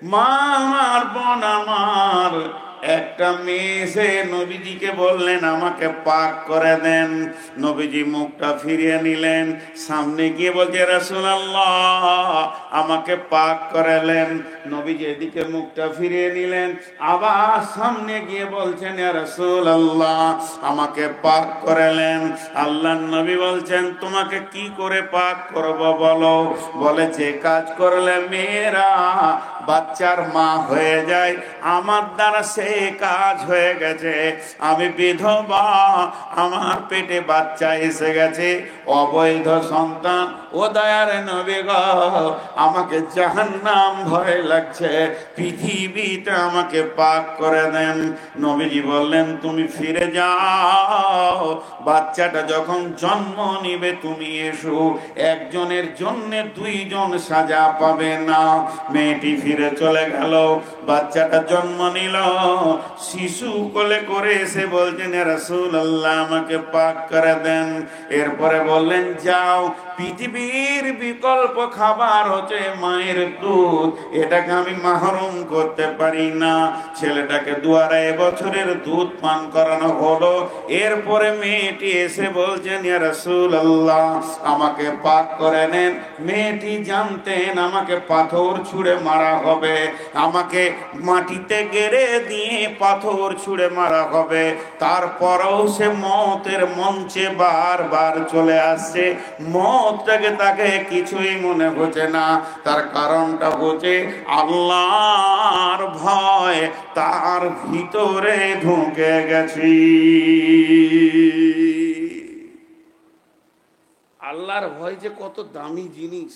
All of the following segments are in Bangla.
মা আমার, বোন আমার, একটা মেয়ে এসে নবীজিকে বললেন আমাকে পাক করে দেন। নবীজি মুখটা ফিরিয়ে নিলেন, সামনে গিয়ে বলছে রাসূলুল্লাহ আমাকে পাক করালেন। নবীজি এদিকে মুখটা ফিরিয়ে নিলেন, আবার সামনে গিয়ে বলছেন ইয়া রাসূলুল্লাহ আমাকে পাক করালেন। আল্লাহর নবী বলছেন তোমাকে কি করে পাক করব বলো। বলে যে কাজ করলে মেয়েরা বাচ্চার মা হয়ে যায়, আমার দ্বারা সে কাজ হয়ে গেছে। আমি বিধবা, আমার পেটে বাচ্চা এসে গেছে, অবৈধ সন্তান। ও দয়ার নবী গো, আমাকে জাহান্নাম ভয় লাগছে, পৃথিবীতে আমাকে পাক করে দেন। নবীজি বললেন তুমি ফিরে যাও, বাচ্চাটা যখন জন্ম নিবে তুমি এসো, একজনের জন্য দুইজন সাজা পাবে না। মেয়েটি ফিরে চলে গেল, বাচ্চাটা জন্ম নিল, শিশু কোলে করে এসে বলছেন ইয়া রাসূলুল্লাহ আমাকে পাক করে দেন। এরপরে বললেন যাও, পৃথিবীর বিকল্প খাবার হচ্ছে মায়ের দুধ, এটাকে আমি মাহরুম করতে পারি না। ছেলেটাকে 2.5 বছরের দুধ পান করানো হলো। এরপরে মেয়েটি এসে বলছেন ইয়া রাসূলুল্লাহ আমাকে পাক করে নেন। মেয়েটি জানতেন আমাকে পাথর ছুঁড়ে মারা হবে, আমাকে মাটিতে গেড়ে দিয়ে পাথর ছুঁড়ে মারা হবে, তারপরেও সে মতের মঞ্চে বারবার চলে আসছে। মতটাকে তাকে কিছুই মনে হচ্ছে না। তার কারণটা হচ্ছে আল্লাহর ভয় তার ভিতরে ঢুকে গেছে। আল্লাহর ভয় যে কত দামি জিনিস,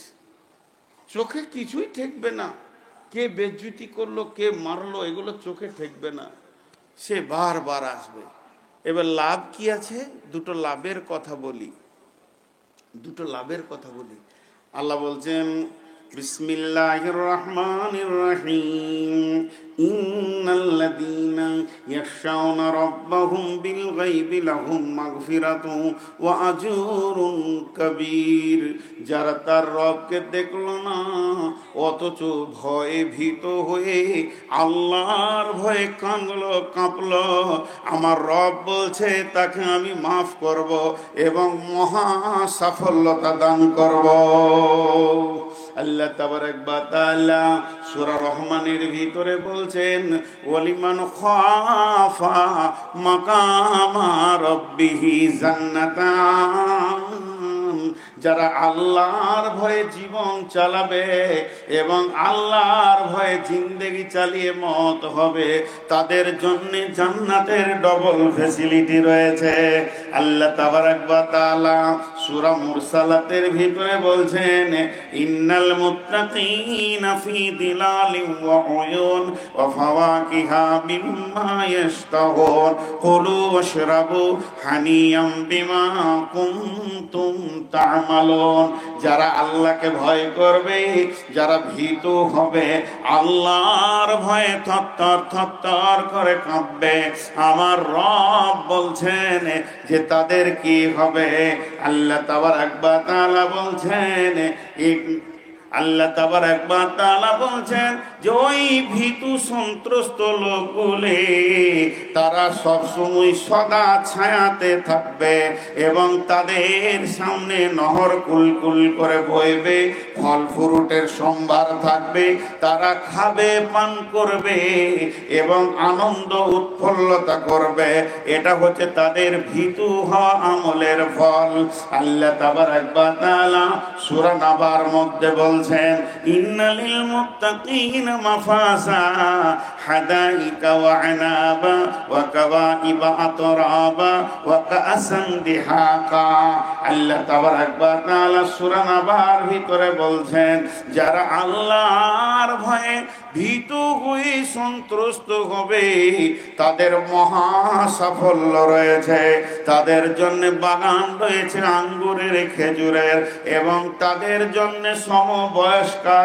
চোখে কিছুই ঠেকবে না। কে বেজ্জতি করলো, কে মারলো, এগুলো চোখে ঠেকবে না, সে বারবার আসবে। এবার লাভ কি আছে? দুটো লাভের কথা বলি, দুটো লাভের কথা বলি। আল্লাহ বলছেন বিসমিল্লাহির রহমানির রহিম, ইন্নাল্লাযীনা ইয়াখশাউনা রাব্বাহুম বিল গায়বি লাহুম মাগফিরাতুন ওয়া আজরুন কাবীর। যারা তার রবকে দেখলো না অথচ ভয়ে ভীত হয়ে আল্লাহর ভয়ে কাঁদলো কাঁপলো, আমার রব বলছে তাকে আমি মাফ করব এবং মহা সাফল্যতা দান করব। আল্লাহ তাবারাক ওয়া তাআলা সূরা রহমানের ভিতরে বলছেন ওয়ালিমান খাফা মাকামা রাব্বিহি জান্নাতান। যারা আল্লাহর ভয়ে জীবন চালাবে এবং আল্লাহর ভয়ে জিন্দেগি চালিয়ে মত হবে, তাদের জন্য জান্নাতের ডবল ফ্যাসিলিটি রয়েছে। আল্লাহ তাবারাক ওয়া তাআলা সূরা মুরসালাতের ভিতরে বলছেন ইন্নাল মুত্তাকিনা ফি দিলালিন ওয়া উয়ুন ওয়া ফাওয়াকিহা মিম্মা ইয়াশতাহুন কুলু ওয়াশরাবু হানিয়াম বিমা কুনতুম তা'মালুন। যারা আল্লাহকে ভয় করবে, যারা ভীত হবে, আল্লাহর ভয়ে থরথর থরথর করে কাঁপবে, আমার রব বলছেন যে তাদের কি হবে। আল্লাহ তাবারাক ওয়া তাআলা বলছেন আল্লাহ তাবারাক ওয়া তাআলা বলছেন যে ওই ভীতু সন্ত্রস্ত লোকগুলি তারা সবসময় সদা ছায়াতে থাকবে এবং তাদের সামনে নহর কুলকুল করে বইবে, ফল ফ্রুটের সম্ভার থাকবে, তারা খাবে পান করবে এবং আনন্দ উৎফুল্লতা করবে। এটা হচ্ছে তাদের ভীতু হওয়া আমলের ফল। আল্লাহ তাবারাক ওয়া তাআলা সূরা নাবার মধ্যে বলছেন ইন্নালিল মুত্তাকিনা মাফাজা হাদাইকা ওয়া আনাবা ওয়া কাওয়াইবা আতরাবা ওয়া কাআসান দিহাকা। আল্লাহ তাবারাক ওয়া তাআলা সূরা নাবার ভিতরে বলছেন যারা আল্লাহর ভয়ে ভীতু হয়ে সন্ত্রস্ত হবে তাদের মহা সাফল্য রয়েছে। তাদের জন্য বাগান রয়েছে আঙ্গুরের, খেজুরের, এবং তাদের জন্য সমবয়স্কা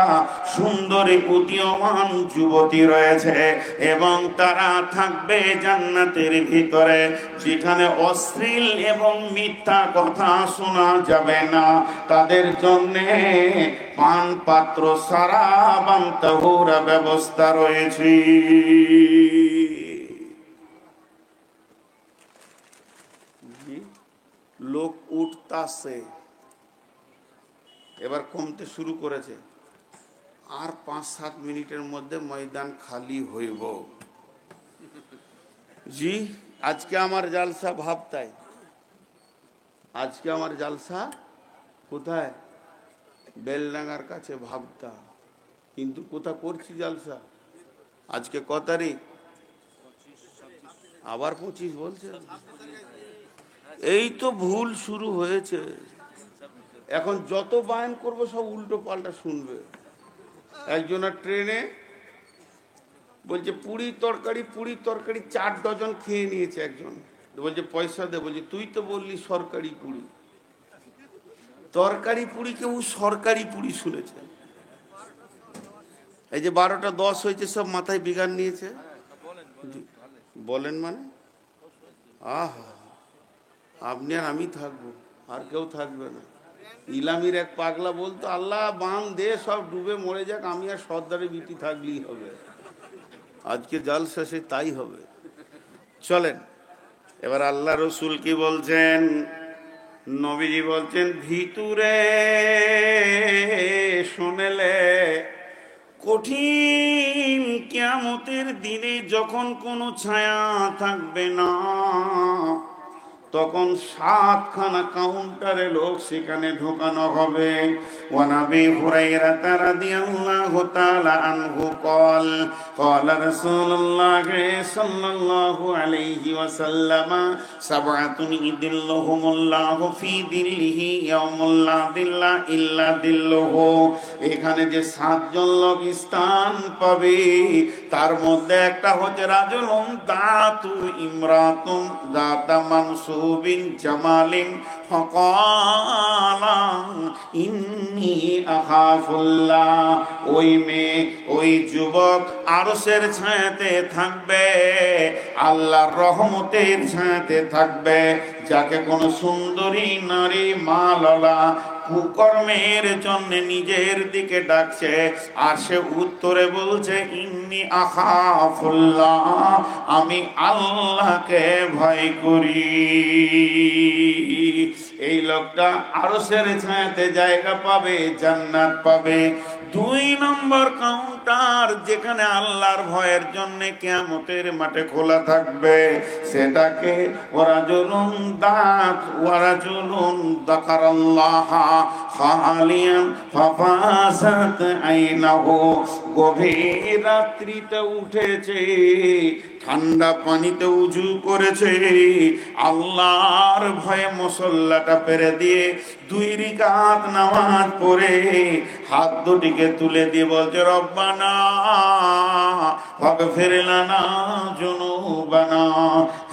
সুন্দরী উদীয়মান যুবতী রয়েছে এবং তারা থাকবে জান্নাতের ভিতরে, যেখানে অশ্লীল এবং মিথ্যা কথা শোনা যাবে না। তাদের জন্য পান পাত্র সারাবান তাহুরা ব্যবস্থা রয়েছে। লোক উঠতাছে, এবার কমতে শুরু করেছে, আর 5-7 মিনিটের মধ্যে ময়দান খালি হইব। জি, আজকে আমার জালসা ভাবতাই, আজকে আমার জালসা কোথায়? বেলডাঙ্গার কাছে ভাবতা। কিন্তু কোথা করছি জালসা? আজকে ক তারিখ? আবার 25 বলছে। এই তো ভুল শুরু হয়েছে। এখন যত বায়ান করবো সব উল্টো পাল্টা শুনবে। একজনের ট্রেনে বলছে পুরি তরকারি 4 ডজন খেয়ে নিয়েছে একজন। বলছে পয়সা দে, বলছে তুই তো বললি সরকারি পুরি। তরকারি পুরি কেউ সরকারি পুরি শুনেছে? এই যে 12টা 10 হয়েছে, সব মাথায় বিগান নিয়েছে। বলেন মানে আহা, আপনি আর আমি থাকবো, আর কেউ থাকবে না। ইলামির এক পাগলা বলতো, আল্লাহ বান দে, সব ডুবে মরে যাক, আমি আর সর্দারে বিটি থাকলেই হবে। আজকে জাল শেষে তাই হবে। চলেন এবার আল্লাহ রসুল কি বলছেন? নবীজি বলছেন, ভিতরে শুনেলে কঠিন কিয়ামতের দিনে যখন কোনো ছায়া থাকবে না, তখন 7খানা কাউন্টারে লোক সেখানে ঢোকানো হবে। ওয়ানাবি হুরাইরা রাদিয়াল্লাহু তাআলা আনহু قال قال رسول الله صلى الله عليه وسلم سبعة يظلهم الله في ظله يوم لا ظل إلا ظله। এখানে যে 7 জন লোক স্থান পাবে, তার মধ্যে একটা হচ্ছে রাজুলুন দাতু ইমরাতুন দাতা মানসুবিন জামালিন ফাকালা ইন্নী আখাফুল্লাহ। ওই মেয়ে, ওই যুবক আরশের ছায়াতে থাকবে, আল্লাহর রহমতের ছায়াতে থাকবে। যাকে কোন সুন্দরী নারী মালালা কুকর্মের জন্য নিজের দিকে ডাকছে, আর সে উত্তরে বলছে ইন্নী আখাফুল্লাহ, আমি আল্লাহকে ভয় করি। এই লোকটা আরশের ছায়াতে জায়গা পাবে, জান্নাত পাবে। 2 নম্বর কাউন্টার যেখানে আল্লাহর ভয়ের জন্য কিয়ামতের মাঠে খোলা থাকবে, সেটাকে ওয়ারাজুলুন দাত ওয়ারাজুলুন যাকারাল্লাহ খালিয়ান ফাফাসাত আইনাহু। গভীর রাত্রিতে উঠেছে, ঠান্ডা পানিতে উজু করেছে, আল্লাহর ভয়ে মুসল্লাটা পেরে দিয়ে 2 রাকাত নামাজ পড়ে হাত দুটিকে তুলে দিয়ে বলছে, রব্বানা ফাগফির লানা যুনুবানা,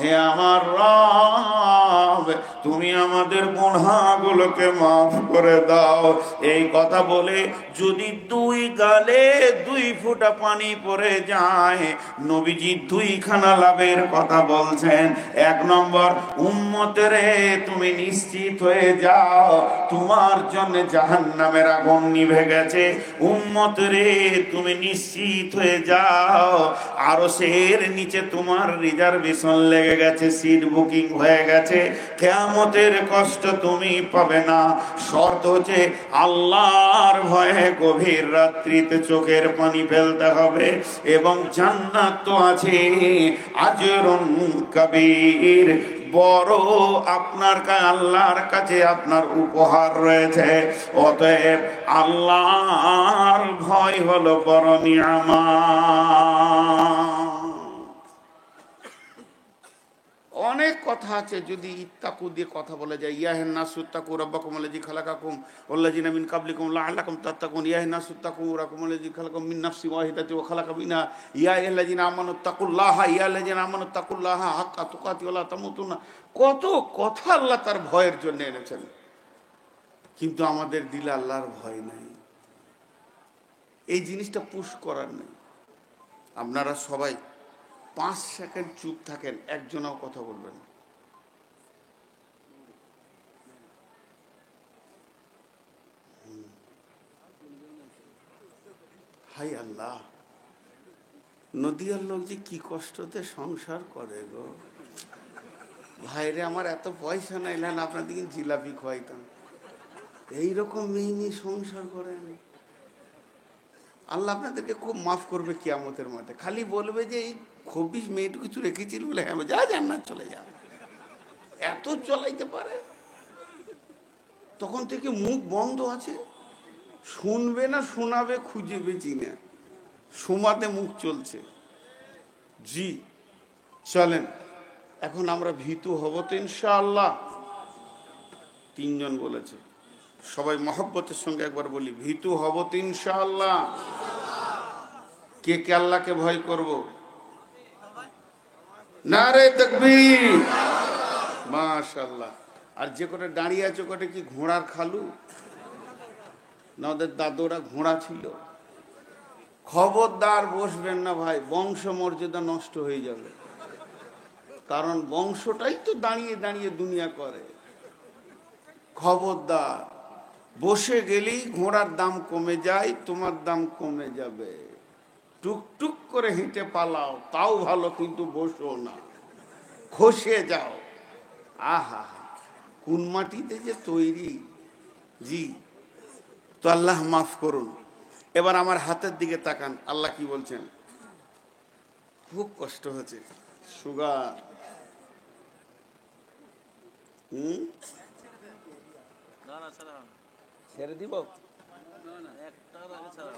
হে আমার রব তুমি আমাদের গুনাহগুলোকে মাফ করে দাও। এই কথা বলে যদি 2 গালে 2 ফোঁটা পানি পড়ে যায়, নবীজি 2খানা লাভের কথা বলছেন। 1 নম্বর, উম্মতেরে তুমি নিশ্চিত হয়ে যাও, তোমার জন্য জাহান্নামের আগুন নিভে গেছে। উম্মতেরে তুমি নিশ্চিত হয়ে যাও, আরশের নিচে তোমার রিজার্ভেশন লেগে গেছে, সিট বুকিং হয়ে গেছে, কিয়ামতের কষ্ট তুমি পাবে না। শর্ত হচ্ছে আল্লাহর ভয়ে গভীর রাত্রিতে চোখের পানি ফেলতে হবে, এবং জান্নাত তো আছে, আজরুন কবীর, বড় আপনার আল্লাহর কাছে আপনার উপহার রয়েছে। অতএব আল্লাহর ভয় হলো বড় নিয়ামত। অনেক কথা আছে, যদি ইত্তাকু দিয়ে কথা বলা যায়। ইয়াহিন নাসুত্তাকু রাব্বাকুম আল্লাযী খালাকাকুম ওয়াল্লাযীনা মিন কাবলিকুম লাআল্লাকুম তাত্তাকুন। ইয়াহিন নাসুত্তাকু রাব্বাকুম আল্লাযী খালাকাকুম মিন নাফসিন ওয়াহিদাতিন ওয়া খালাকা মিনহা ইয়া আইয়ুহাল্লাযীনা আমানুত্তাকুল্লাহা ইয়া আল্লাযীনা আমানুত্তাকুল্লাহা হাক্কা তুকাতি ওয়া লা তামুতুন্না। কত কথা আল্লাহ তার ভয়ের জন্য এনেছেন, কিন্তু আমাদের দিলে আল্লাহর ভয় নাই। এই জিনিসটা পুশ করার নেই। আপনারা সবাই 5 সেকেন্ড চুপ থাকেন, একজনও কথা বলবেন। হাই আল্লাহ, নদিয়ার লোক যে কি কষ্টতে সংসার করে গো ভাইরে। আমার এত পয়সা নাই, না আপনাদেরকে জিলাপি খাওয়াইতাম। এইরকম মেয়ে নিয়ে সংসার করেন, আল্লাহ আপনাদেরকে খুব মাফ করবে কিয়ামতের মাঠে। খালি বলবে যে এই খবিস মেয়েটু কিছু রেখেছিল বলে, হ্যাঁ যা জান্নাত চলে যা। এত চলাইতে পারে, তখন থেকে মুখ বন্ধ আছে, শুনবে না শোনাবে খুঁজে বেচি না, সোমাতে মুখ চলছে। জি চলেন, এখন আমরা ভীতু হব তো ইনশাআল্লাহ। তিনজন বলেছে, সবাই মহব্বতের সঙ্গে একবার বলি, ভীতু হব তো ইনশাআল্লাহ। কে কে আল্লাহকে ভয় করব? নারে তাকবীর, মাশাআল্লাহ। আর যে কটা দাঁড়িয়ে আছে কটা কি ঘোড়ার খালু? না ওদের দাদুরা ঘোড়া ছিল? খবরদার বসবেন না ভাই, বংশ মর্যাদা নষ্ট হয়ে যাবে। কারণ বংশটাই তো দাঁড়িয়ে দাঁড়িয়ে দুনিয়া করে। খবরদার, বসে গেলেই ঘোড়ার দাম কমে যায়, তোমার দাম কমে যাবে। টুকটুক করে হেঁটে পালাও তাও ভালো, কিন্তু বসো না, খসে যাও। আহা, কোন মাটিতে যে তৈরি। জি, তো আল্লাহ মাফ করুন। এবার আমার হাতের দিকে তাকান, আল্লাহ কি বলছেন? খুব কষ্ট হচ্ছে, সুগার। ছেড়ে দিব?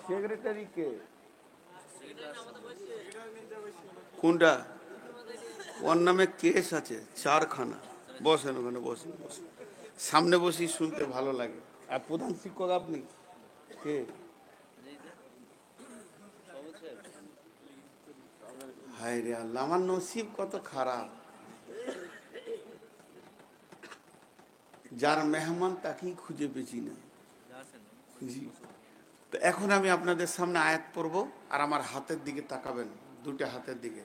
সেক্রেটারি কে? কোনটা? ওর নামে কেস আছে 4খানা। বসেন ওখানে, বসেন বসেন, সামনে বসি শুনতে ভালো লাগে। আর প্রধান শিক্ষক আপনি কে? হায় রে আল্লাহ, আমার নসিব কত খারাপ। যার মেহমান তাকেই খুঁজে পেছি না। জি, তো এখন আমি আপনাদের সামনে আয়াত পড়ব, আর আমার হাতের দিকে তাকাবেন, দুটো হাতের দিকে।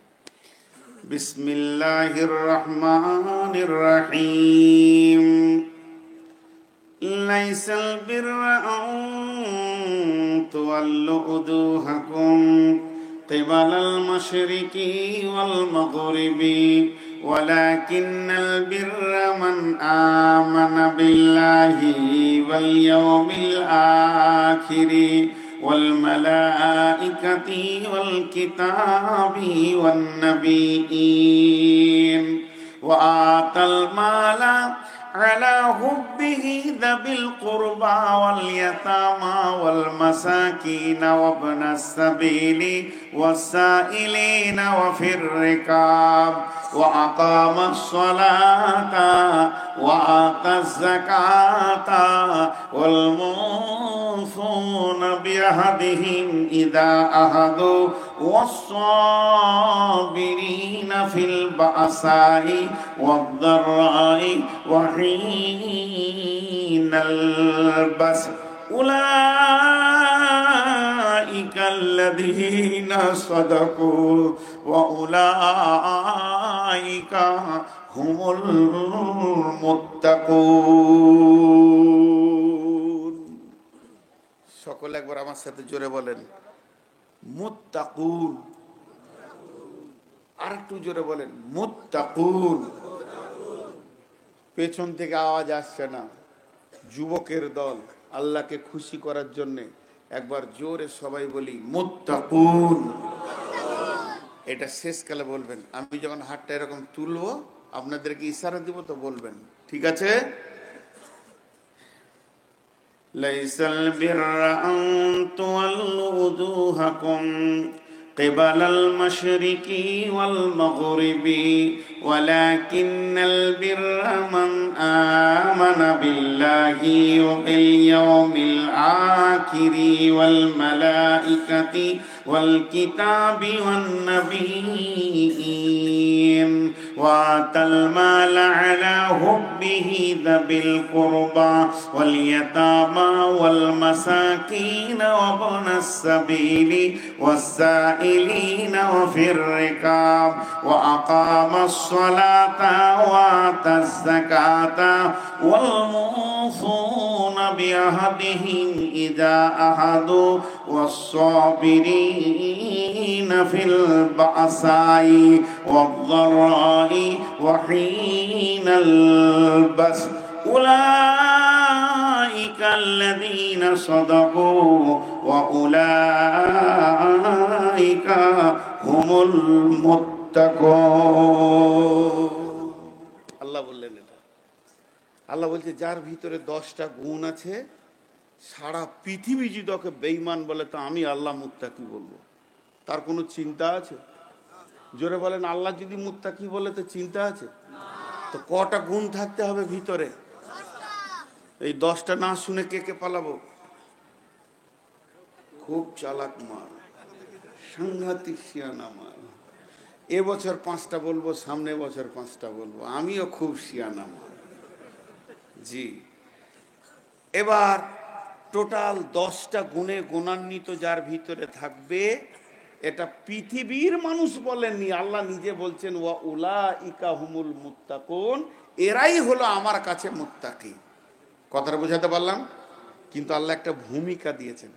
বিসমিল্লাহির রহমানির রহিম। লাইসাল বিররা আন তুওয়াল্লু উজুহাকুম কিবালাল মাশরিকি ওয়াল মাগরিবি ওয়ালাকিন্নাল বিররা মান আমানা বিল্লাহি ওয়াল ইয়াউমিল আখিরি ওয়াল মালাইকাতি ওয়াল কিতাবি ওয়ান নাবিয়্যিন ওয়া আতাল মালা على حبه ذوي القربى واليتامى والمساكين وابن السبيل والسائلين وفي الركاب وأقام الصلاة وآتى الزكاة والموفون بعهدهم إذا عاهدوا والصابرين في البأساء والضراء وحين البأس أولئك الذين صدقوا وأولئك هم المتقون। সকলে একবার আমার সাথে জোরে বলেন, মুত্তাকুন। আর একটু জোরে বলেন, মুত্তাকুন। পেছন থেকে আওয়াজ আসছে না, যুবকের দল, আল্লাহকে খুশি করার জন্য একবার জোরে সবাই বলি মুত্তাকুন। এটা শেষকালে বলবেন, আমি যখন হাতটা এরকম তুলবো আপনাদেরকে ইশারা দিব তো বলবেন, ঠিক আছে? লাইসাল বিররা আন তুওয়াল্লু উজুহাকুম قبل المشرق والمغرب ولكن البر من آمن بالله وباليوم الآخر والملائكة والكتاب والنبيين وآتى المال على حبه ذوي القربى واليتامى والمساكين وابن السبيل والسائلين وفي الركاب وأقام الصلاة وآتى الزكاة والموفون বিআহদিহিম ইযা আহাদু ওয়াস-সাবিরিনা ফিল বাসাই ওয়াদ-দারাই ওয়া হিনাল বাস উলাইকা আল্লাযীনা সাদাকু ওয়া উলাইকা হুমুল মুত্তাকুন। আল্লাহ বললেন এটা। আল্লাহ বলছে যার ভিতরে 10টা গুণ আছে, সারা পৃথিবী যদি ওকে বেঈমান বলে তো আমি আল্লাহ মুত্তাকি বলবো। তার কোনো চিন্তা আছে? জোরে বলেন, আল্লাহ যদি মুত্তাকি বলে তো চিন্তা আছে? তো কটা গুণ থাকতে হবে ভিতরে? এই 10টা না শুনে কে কে পালাবো? খুব চালাক মাল, সাংঘাতিক শিয়ানা মাল। এবছর 5টা বলবো, সামনে বছর 5টা বলবো। আমিও খুব শিয়ানা মাল। জি, এবার টোটাল 10টা গুণে গুণান্বিত যার ভিতরে থাকবে, এটা পৃথিবীর মানুষ বলেননি, আল্লাহ নিজে বলছেন ওয়া উলাইকা হুমুল মুত্তাকুন, এরাই হলো আমার কাছে মুত্তাকি। কথাটা বোঝাতে পারলাম? কিন্তু আল্লাহ একটা ভূমিকা দিয়েছেন।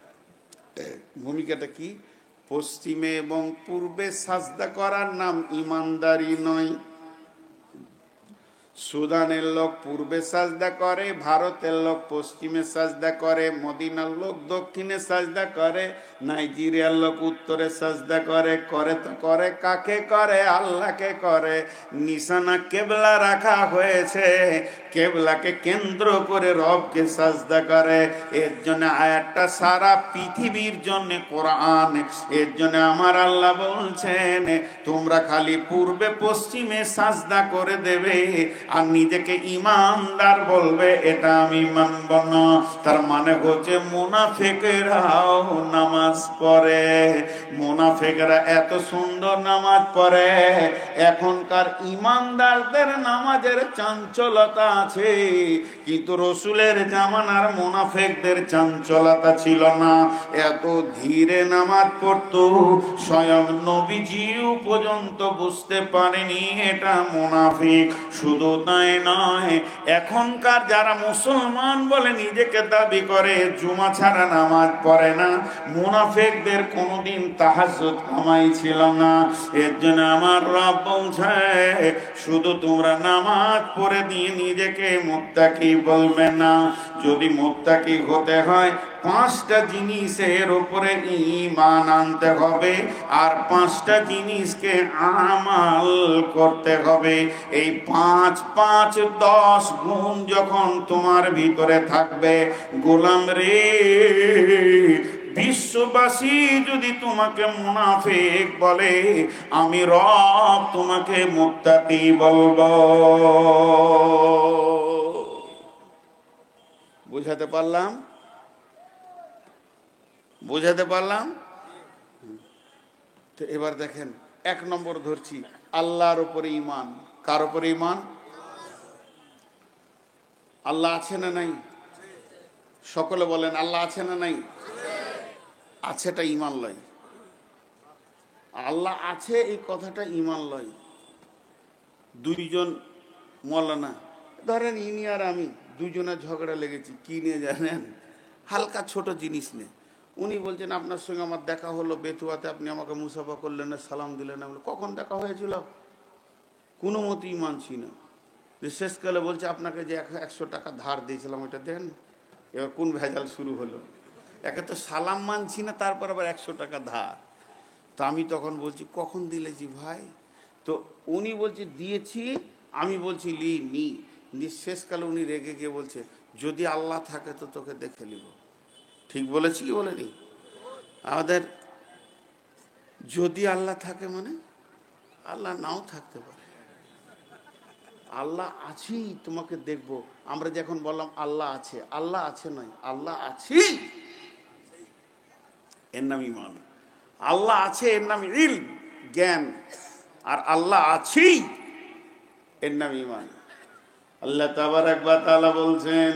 ভূমিকাটা কি? পশ্চিমে এবং পূর্বে সাজদা করার নাম ইমানদারি নয়। সুদানের লোক পূর্বে সাজদা করে, ভারতের লোক পশ্চিমে সাজদা করে, মদিনার লোক দক্ষিণে সাজদা করে, নাইজেরিয়ার লোক উত্তরে সাজদা করে। করে তো করে কাকে করে? আল্লাহকে করে। নিশানা কেবলা রাখা হয়েছে, কেবলাকে কেন্দ্র করে রবকে সাজদা করে। এর জন্য আয়াতটা সারা পৃথিবীর জন্য কোরআন। এর জন্য আমার আল্লাহ বলছেন তোমরা খালি পূর্বে পশ্চিমে সাজদা করে দেবে আর নিজেকে ইমানদার বলবে, এটা আমি মানব না। তার মানে হচ্ছে মুনাফিকরাও নামাজ পড়ে, মুনাফিকরা এত সুন্দর নামাজ পড়ে। এখনকার ইমানদারদের নামাজের চাঞ্চলতা আছে, কিন্তু রসুলের জামানার মুনাফিকদের চাঞ্চলতা ছিল না। এত ধীরে নামাজ পড়তো, স্বয়ং নবীজিও পর্যন্ত বুঝতে পারেনি এটা মুনাফিক। শুধু তাই নয়, এখনকার যারা মুসলমান বলে নিজেকে দাবি করে, জুমা ছাড়া নামাজ পড়ে না, মুনাফিকদের কোনোদিন তাহাজ্জুদ কামাই ছিল না। এর জন্য আমার রব বলছে শুধু তোমরা নামাজ পড়ে দিয়ে নিজেকে মুত্তাকি বলবে না। যদি মুত্তাকি হতে হয় 5টা জিনিসের উপরে ঈমান আনতে হবে, আর 5টা জিনিসকে আমাল করতে হবে। এই 5 5 10 গুণ যখন তোমার ভিতরে থাকবে, গোলাম রে, বিশ্ববাসী যদি তোমাকে মুনাফিক বলে, আমি রব তোমাকে মুত্তাকি বলবো। বুঝাতে পারলাম? বুঝাতে পারলাম? তো এবার দেখেন, 1 নম্বর ধরছি, আল্লাহর উপরে ঈমান। কার উপরে ঈমান? আল্লাহ আছে না নাই? সকলে বলেন আল্লাহ আছে না নাই? আছেটা ঈমান লয়। আল্লাহ আছে এই কথাটা ঈমান লয়। দুইজন মৌলানা, ধরেন ইনি আর আমি দুজনের ঝগড়া লেগেছি, কি নিয়ে জানেন? হালকা ছোট জিনিস নিয়ে। উনি বলছেন আপনার সঙ্গে আমার দেখা হলো বেতুয়াতে, আপনি আমাকে মুসাফা করলেন না, সালাম দিলেন না। কখন দেখা হয়েছিল? কোনো মতেই মানছি না। শেষকালে বলছে আপনাকে যে 100 টাকা ধার দিয়েছিলাম ওটা দেন। এবার কোন ভেজাল শুরু হলো? একে তো সালাম মানছি না, তারপর আবার 100 টাকা ধার। তো আমি তখন বলছি কখন দিলেছি ভাই? তো উনি বলছে দিয়েছি, আমি বলছি নি। শেষকালে উনি রেগে গিয়ে বলছে যদি আল্লাহ থাকে তো তোকে দেখে নিব। ঠিক বলেছি কি বলেনি? আমাদের যদি আল্লাহ থাকে মানে আল্লাহ নাও থাকতে পারে, আল্লাহ আছেই, তোমাকে দেখব। আমরা যখন বললাম আল্লাহ আছে, আল্লাহ আছে নয়, আল্লাহ আছি, এর নাম ঈমান। আল্লাহ আছে এর নাম ইলম, জ্ঞান। আর আল্লাহ আছি এর নাম ঈমান। আল্লাহ তাবারক ওয়া তাআলা বলছেন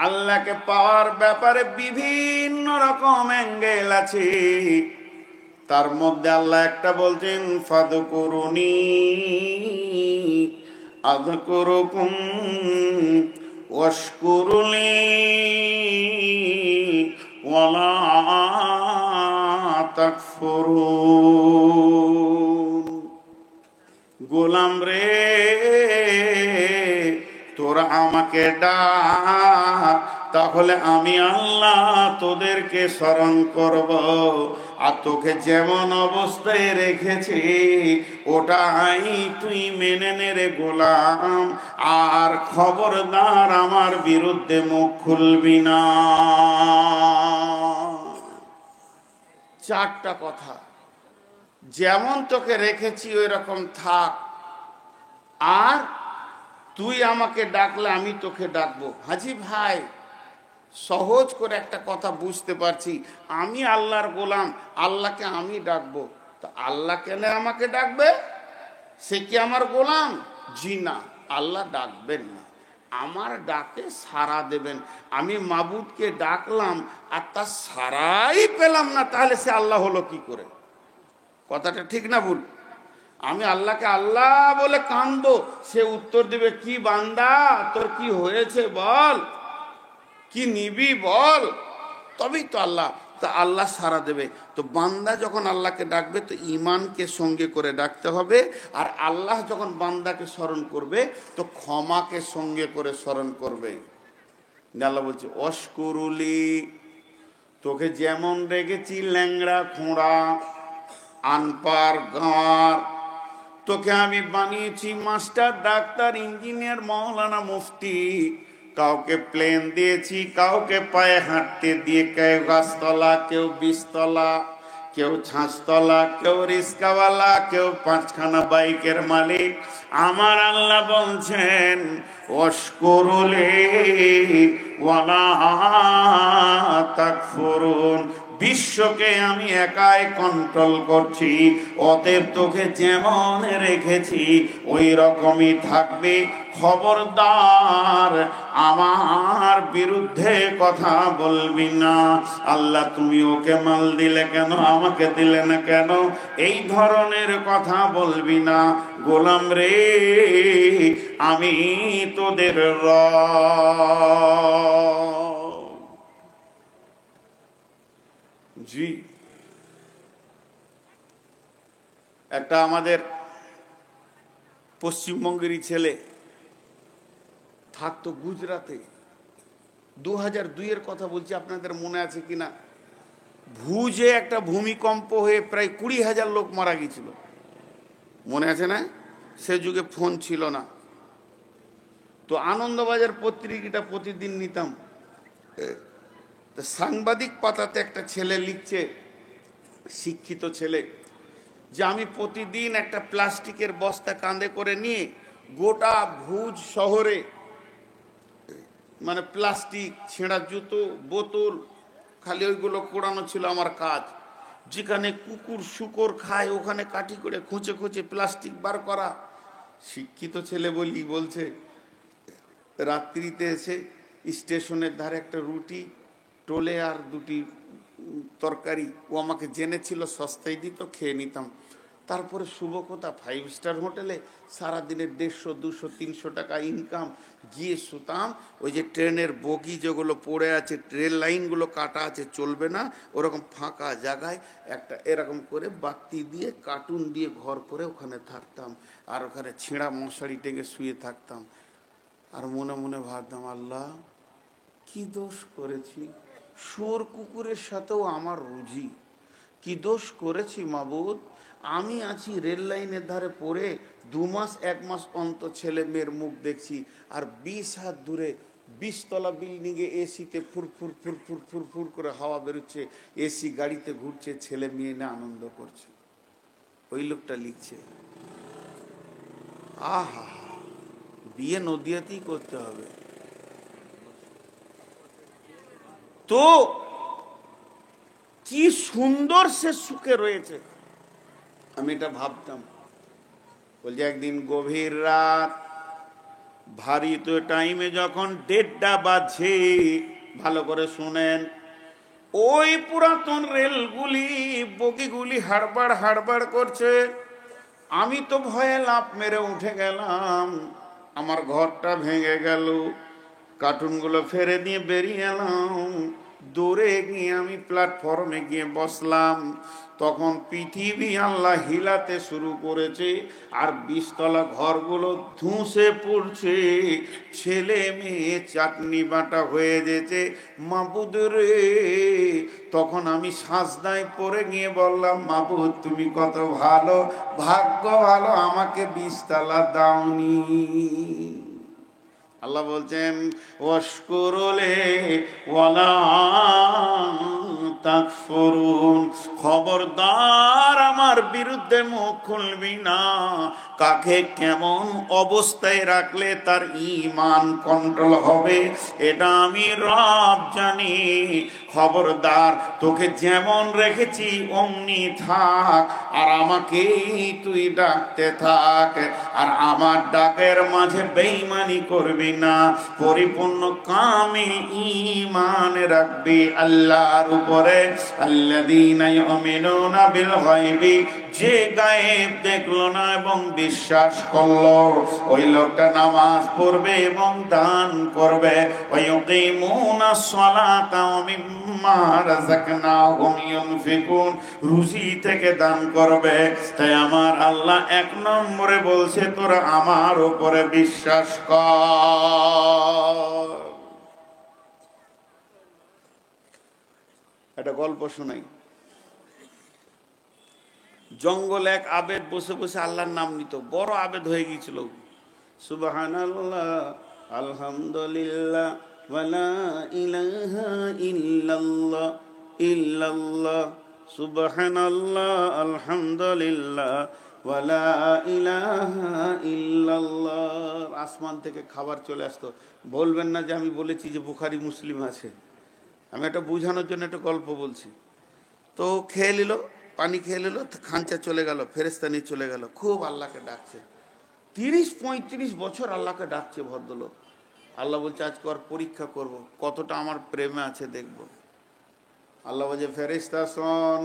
আল্লাহকে পাওয়ার ব্যাপারে বিভিন্ন রকম অ্যাঙ্গেল আছে। তার মধ্যে আল্লাহ একটা বলছেন ফাদকুরুনি আযকুরুকুম ওয়াশকুরুলি ওয়ালা তাকফুরুন। গোলাম রে, তোরা আমাকে ডাক, তাহলে আমি আল্লাহ তোদেরকে স্মরণ করব। আর তোকে যেমন অবস্থায় রেখেছি ওটাই তুই মেনে নে রে গোলাম। আর খবরদার আমার বিরুদ্ধে মুখ খুলবি না। চারটা কথা, যেমন তোকে রেখেছি ওই রকম থাক, আর তুই আমাকে ডাকলে আমি তোকে ডাকবো। হাজি ভাই, সহজ করে একটা কথা বুঝতে পারছি, আমি আল্লাহর গোলাম, আল্লাহকে আমি ডাকবো, তা আল্লাহ কেন আমাকে ডাকবে? সে কি আমার গোলাম? জি না, আল্লাহ ডাকবেন না, আমার ডাকে সাড়া দেবেন। আমি মাবুদকে ডাকলাম আর তার সাড়াই পেলাম না, তাহলে সে আল্লাহ হলো কি করে? কথাটা ঠিক না ভুল? আমি আল্লাহকে আল্লাহ বলে কাঁদবো, সে উত্তর দেবে, কি বান্দা তোর কি হয়েছে বল, কি নিবি বল, তবেই তো আল্লাহ। তা আল্লাহ সাড়া দেবে। তো বান্দা যখন আল্লাহকে ডাকবে তো ইমানকে সঙ্গে করে ডাকতে হবে। আর আল্লাহ যখন বান্দাকে স্মরণ করবে তো ক্ষমাকে সঙ্গে করে স্মরণ করবে। আল্লাহ বলছে অশকুরুলি, তোকে যেমন রেখেছি ল্যাংড়া খোঁড়া আনপার গাঁর, তোকে আমি বানিয়েছি মাস্টার, ডাক্তার, ইঞ্জিনিয়ার, মাওলানা, মুফতি। কাউকে প্লেন দিয়েছি, কাউকে পায়ে হাঁটতে দিয়ে, কেউ গাছতলা, কেউ বীজতলা, কেউ ছাঁচতলা, কেউ রিস্কাওয়ালা, কেউ 5খানা বাইকের মালিক। আমার আল্লাহ বলছেন ওয়াশকুরুলি ওয়ালা তাকফুরুন, বিশ্বকে আমি একাই কন্ট্রোল করছি, অতএব তোকে যেমন রেখেছি ওই রকমই থাকবে। খবরদার আমার বিরুদ্ধে কথা বলবি না। আল্লাহ তুমি ওকে মাল দিলে কেন, আমাকে দিলে না কেন, এই ধরনের কথা বলবি না। গোলাম রে, আমি তোদের রব। জি, একটা আমাদের পশ্চিমবঙ্গেরই ছেলে থাকতো গুজরাটে, 2002-এর কথা বলছি, আপনাদের মনে আছে কিনা? ভুজে একটা ভূমিকম্প হয়ে প্রায় 20,000 লোক মারা গিয়েছিল, মনে আছে না? সে যুগে ফোন ছিল না। তো আনন্দবাজার পত্রিকাটা প্রতিদিন নিতাম। তো সাংবাদিক পাতাতে একটা ছেলে লিখছে, শিক্ষিত ছেলে, যে আমি প্রতিদিন একটা প্লাস্টিকের বস্তা কাঁধে করে নিয়ে গোটা ভুজ শহরে, মানে প্লাস্টিক, ছেঁড়া জুতো, বোতল, খালি ওইগুলো কোড়ানো ছিল আমার কাজ। যেখানে কুকুর শুকর খায় ওখানে কাঠি করে খুঁচে খুঁচে প্লাস্টিক বার করা। শিক্ষিত ছেলে বলছে রাত্রিতে এসে স্টেশনের ধারে একটা রুটি, টোলে আর 2টি তরকারি, ও আমাকে জেনেছিল সস্তায় দিত, খেয়ে নিতাম। তারপরে শুভকথা 5 স্টার হোটেলে সারাদিনের 150, 200, 300 টাকা ইনকাম, গিয়ে শুতাম। ওই যে ট্রেনের বগি যেগুলো পড়ে আছে, ট্রেন লাইনগুলো কাটা আছে, চলবে না, ওরকম ফাঁকা জায়গায় একটা এরকম করে বাতি দিয়ে কার্টুন দিয়ে ঘর করে ওখানে থাকতাম। আর ওখানে ছেঁড়া মশারি টেকে শুয়ে থাকতাম। আর মনে মনে ভাবতাম, আল্লাহ কি দোষ করেছি, শুয়োর কুকুরের সাথেও আমার রুজি, কি দোষ করেছি মাবুদ। আমি আছি রেল লাইনের ধারে পড়ে, 2 মাস 1 মাস অন্তর ছেলে মেয়ের মুখ দেখছি, আর 20 হাত দূরে 20 তলা বিল্ডিংয়ে এসিতে ফুরফুর ফুরফুর ফুরফুর করে হাওয়া বেরোচ্ছে, এসি গাড়িতে ঘুরছে, ছেলে মেয়ে না আনন্দ করছে। ওই লোকটা লিখছে, আহা, বিয়ে নদিয়াতেই করতে হবে। তো কি সুন্দর সে সুখে রয়েছে, আমি এটা ভাবতাম। বলছে একদিন গভীর রাত, ভারী তো টাইমে যখন 1:30 বাজছে, ভালো করে শুনেন, ওই পুরাতন রেলগুলি, বগিগুলি হাড়বাড় হাড়বাড় করছে। আমি তো ভয়ে লাফ মেরে উঠে গেলাম, আমার ঘরটা ভেঙে গেল। কার্টুনগুলো ফেলে দিয়ে বেরিয়ে এলাম। দৌড়ে গিয়ে আমি প্ল্যাটফর্মে গিয়ে বসলাম। তখন পৃথিবী আল্লাহ হিলাতে শুরু করেছে, আর 20 তলা ঘরগুলো ধুঁসে পড়ছে, ছেলে মেয়ে চাটনি বাটা হয়ে যেতে। মাবুদ রে, তখন আমি সাজদায় পড়ে গিয়ে বললাম, মাবুদ তুমি কত ভালো, ভাগ্য ভালো আমাকে 20 তলা দাওনি। আল্লাহ বলছেন, ওয়াশকুরুলি ওয়ালা তাকফুরুন, খবরদার আমার বিরুদ্ধে মুখ খুলবি না। কাকে কেমন অবস্থায় রাখলে তার ঈমান কন্ট্রোল হবে এটা আমি রব জানি। খবরদার, তোকে যেমন রেখেছি অমনি থাক, আর আমাকেই তুই ডাকতে থাক, আর আমার ডাকের মাঝে বেঈমানি করবি না। পরিপূর্ণ কামিল ঈমান রাখবি আল্লাহর উপরে। আল্লাযীনা ইউমিনুনা বিল গায়বি, যে গায়েব দেখলো না এবং বিশ্বাস করলো, ওই লোকটা নামাজ পড়বে এবং দান করবে। ওয়া ইউকিমুনাস সালাতা ওয়া মিম্মা রাযাকনাহুম ইউনফিকুন, রুজি থেকে দান করবে। তাই আমার আল্লাহ 1 নম্বরে বলছে, তোরা আমার উপরে বিশ্বাস কর। একটা গল্প শোনাই। জঙ্গলে এক আবেদ বসে বসে আল্লাহর নাম নিত, বড় আবেদ হয়ে গিয়েছিল। সুবহানাল্লাহ, আলহামদুলিল্লাহ, ওয়ালা ইলাহা ইল্লাল্লাহ ইল্লাল্লাহ, সুবহানাল্লাহ, আলহামদুলিল্লাহ, ওয়ালা ইলাহা ইল্লাল্লাহ। আসমান থেকে খাবার চলে আসতো। বলবেন না যে আমি বলেছি যে বুখারী মুসলিম আছে। আমি এটা বোঝানোর জন্য একটা গল্প বলছি। তো খেয়ে নিল, পানি খেয়ে নিল, খাঞ্চা চলে গেল, ফেরেশতা নিয়ে চলে গেল। খুব আল্লাহকে ডাকছে, 30-35 বছর আল্লাহকে ডাকছে ভদ্রলোক। আল্লাহ বলছে, আজকে আর পরীক্ষা করব, কতটা আমার প্রেমে আছে দেখব। আল্লাহ বলছে, ফেরেশতা শোন,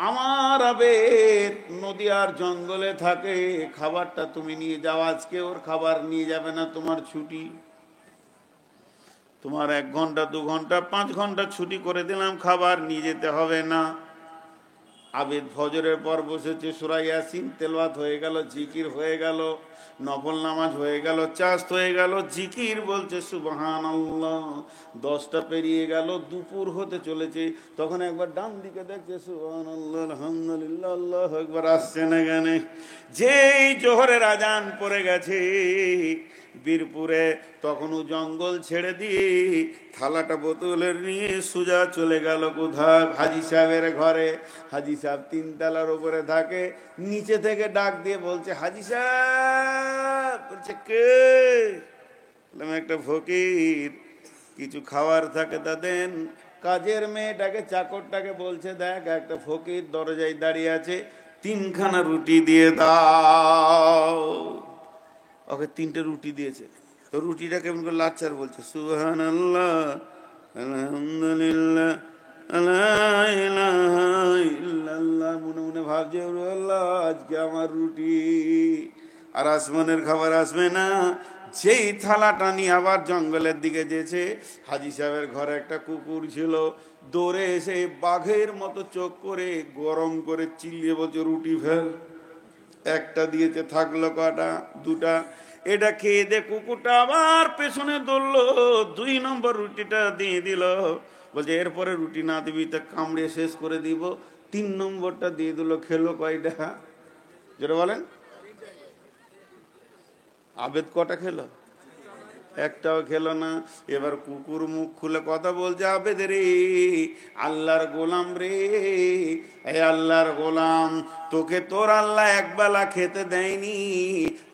আমার আবেদ নদীয়ার জঙ্গলে থাকে, খাবারটা তুমি নিয়ে যাও। আজকে ওর খাবার নিয়ে যাবে না, তোমার ছুটি। তোমার 1 ঘন্টা 2 ঘন্টা 5 ঘন্টা ছুটি করে দিলাম, খাবার নিয়ে যেতে হবে না। আবেদ ফজরের পর বসেছে, সূরা ইয়াসিন তেলাওয়াত হয়ে গেল, জিকির হয়ে গেল, নফল নামাজ হয়ে গেল, চাস্ত হয়ে গেল, জিকির বলছে সুবহানাল্লাহ। 10টা পেরিয়ে গেল, দুপুর হতে চলেছে। তখন একবার ডান দিকে দেখছে, সুবহানাল্লাহ, আলহামদুলিল্লাহ, আল্লাহু আকবার, আসছে না কেন? যেই জোহরের আজান পড়ে গেছে বীরপুরে, তখনও জঙ্গল ছেড়ে দিয়ে থালাটা বোতলের নিয়ে সোজা চলে গেল কোথায়? হাজী সাহেবের ঘরে। হাজী সাহেব 3 তলার উপরে থাকে। নিচে থেকে ডাক দিয়ে বলছে, হাজী সাহেব। বলছে, কে? বললাম, একটা ফকির, কিছু খাবার থাকে তা দেন। কাজের মেয়েটাকে, চাকরটাকে বলছে, দেখ একটা ফকির দরজায় দাঁড়িয়ে আছে, 3খানা রুটি দিয়ে দাও। ওকে 3টে রুটি দিয়েছে। তো রুটিটা কেমন করে লাচ্চার বলছে, সুবহানাল্লাহ, আলহামদুলিল্লাহ, লা ইলাহা ইল্লাল্লাহ। মনে মনে ভাবছে, আল্লাহ আজকে আমার রুটি, আর আসমানের খাবার আসবে না। যেই থালাটা নিয়ে আবার জঙ্গলের দিকে যেছে, হাজী সাহেবের ঘরে একটা কুকুর ছিল। দৌড়ে এসে বাঘের মতো চোখ করে গরম করে চিল্লিয়ে বলছে, রুটি ফেল। একটা দিয়েছে, থাকলো কটা? 2টা। এটা খেয়ে দে। কুকুরটা আবার পেছনে দৌড়লো, 2 নম্বর রুটিটা দিয়ে দিল। বলছে, এরপরে রুটি না দিবি তা কামড়ে শেষ করে দিব। 3 নম্বরটা দিয়ে দিল। খেলো কয়টা? যেটা বলেন, আবেদ কটা খেলো? একটাও খেলো না। এবার কুকুর মুখ খুলে কথা বলছে, আবেদ রে, আল্লাহর গোলাম রে, এই আল্লাহর গোলাম, তোকে তোর আল্লাহ একবেলা খেতে দেয়নি,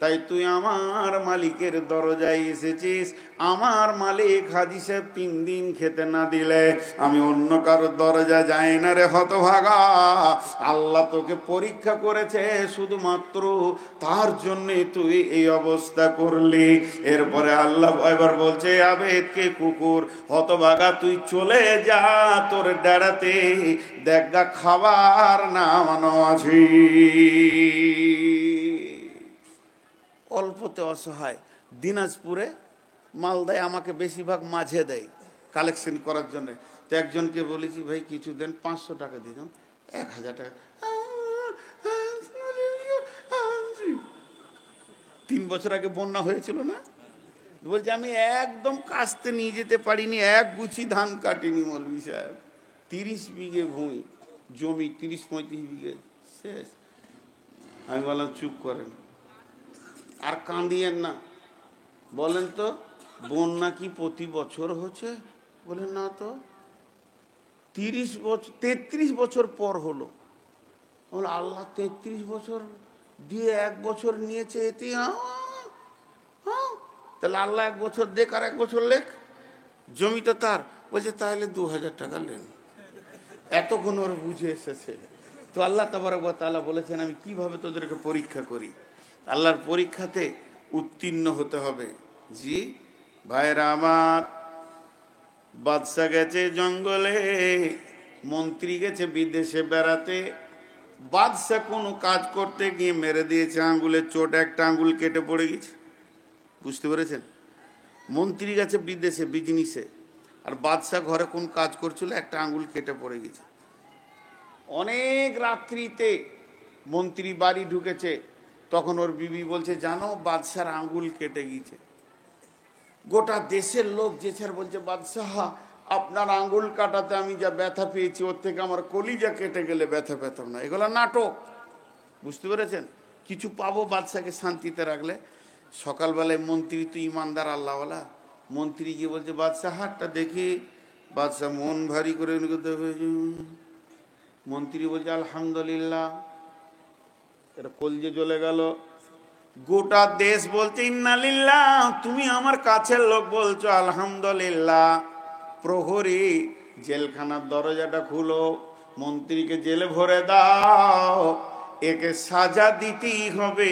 তাই তুই আমার মালিকের দরজায় এসেছিস। আমার মালিক হাজী সাহেব 3 দিন খেতে না দিলে আমি অন্য কারো দরজা যাই না রে হতভাগা। আল্লাহ তোকে পরীক্ষা করেছে, শুধুমাত্র তার জন্যে তুই এই অবস্থা করলি। এরপরে আল্লাহ এবার বলছে, আবেদকে, কুকুর হতভাগা, তুই চলে যা তোর ডেরাতে, দেখা খাবার নামানো আছে। অল্পতে অসহায়। দিনাজপুরে মাল দেয়, আমাকে বেশিরভাগ মাঝে দেয় কালেকশন করার জন্য। তো একজনকে বলেছি ভাই কিছু দেন, 500 টাকা দিলাম, 1000 টাকা। 3 বছর আগে বন্যা হয়েছিল না, বলছে আমি একদম কাস্তে নিয়ে যেতে পারিনি, এক গুছি ধান কাটিনি মৌলভী সাহেব। 30 বিঘে ভূমি জমি, 30-35 বিঘে শেষ। আমি বললাম চুপ করেন, আর কাঁদিয়েন না, বলেন তো বন্যা কি প্রতি বছর হচ্ছে? বলেন না তো, 30 বছর 33 বছর পর হলো। বলে আল্লাহ 33 বছর দিয়ে 1 বছর নিয়েছে, এতে তাহলে আল্লাহ 1 বছর দেখ আর 1 বছর লেখ, জমিটা তার। বলছে তাহলে 2000 টাকা নেন। এতক্ষণ ওর বুঝে এসেছে। তো আল্লাহ তাবারক ওয়া তাআলা বলেছেন আমি কিভাবে তোদেরকে পরীক্ষা করি। আল্লাহর পরীক্ষাতে উত্তীর্ণ হতে হবে। জি ভাইরা আমার, বাদশা গেছে জঙ্গলে, মন্ত্রী গেছে বিদেশে বেড়াতে। বাদশা কোনো কাজ করতে গিয়ে মেরে দিয়েছে আঙ্গুলের চোট, একটা আঙ্গুল কেটে পড়ে গেছে। বুঝতে পেরেছেন? মন্ত্রী গেছে বিদেশে বিজনেসে, আর বাদশা ঘরে কোন কাজ করছিল, একটা আঙ্গুল কেটে পড়ে গেছে। অনেক রাত্রিতে মন্ত্রী বাড়ি ঢুকেছে, তখন ওর বিবি বলছে জানো বাদশার আঙ্গুল কেটে গিয়েছে। গোটা দেশের লোক যেছে বলছে বাদশাহ আপনার আঙ্গুল কাটাতে আমি যা ব্যথা পেয়েছি, ওর থেকে আমার কলিজা কেটে গেলে ব্যথা পেতাম না। এগুলো নাটক। বুঝতে পেরেছেন? কিছু পাবো বাদশাকে শান্তিতে রাখলে। সকালবেলায় মন্ত্রী তো ইমানদার আল্লাহওয়ালা, মন্ত্রী গিয়ে বলছে বাদশাহ হাতটা দেখি। বাদশাহ মন ভারী করে মন্ত্রী বলছে আলহামদুলিল্লাহ। এটা কলজে জ্বলে গেল। গোটা দেশ বলছে ইন্নালিল্লাহ, তুমি আমার কাছের লোক বলছো আলহামদুলিল্লাহ। প্রহরী জেলখানার দরজাটা খুলো, মন্ত্রীকে জেলে ভরে দাও, একে সাজা দিতেই হবে।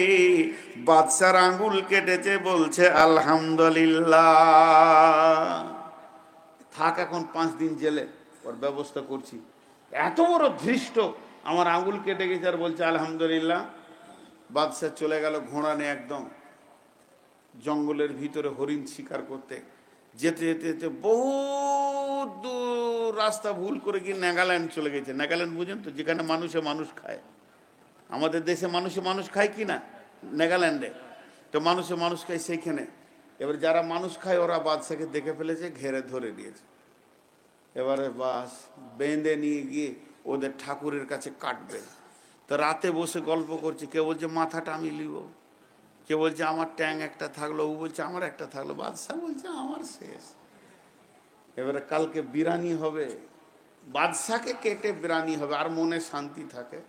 বাদশার আঙ্গুল কেটেছে বলছে আলহামদুলিল্লাহ। থাক এখন 5 দিন জেলে, ওর ব্যবস্থা করছি। এত বড় ধৃষ্ট, আমার আঙ্গুল কেটে গেছে আর বলছে আলহামদুলিল্লাহ। বাদশা চলে গেল ঘোড়া নিয়ে একদম জঙ্গলের ভিতরে হরিণ শিকার করতে। যেতে যেতে যেতে বহুত দূর রাস্তা ভুল করে গিয়ে নাগাল্যান্ড চলে গেছে। নাগাল্যান্ড বুঝেন তো, যেখানে মানুষে মানুষ খায়। আমাদের দেশে মানুষে মানুষ খায় কি না? নাগাল্যান্ডে তো মানুষে মানুষ খায় সেইখানে। এবার যারা মানুষ খায় ওরা বাদশাকে দেখে ফেলেছে, ঘেরে ধরে দিয়েছে। এবারে বাস বেঁধে নিয়ে গিয়ে ওদের ঠাকুরের কাছে কাটবে। তো রাতে বসে গল্প করছে, কেউ বলছে মাথাটা আমি নিব, কেউ বলছে আমার ট্যাং একটা থাকলো, ও বলছে আমার একটা থাকলো। বাদশাহ বলছে আমার শেষ। এবারে কালকে বিরানি হবে, বাদশাকে কেটে বিরানি হবে, আর মনে শান্তি থাকে।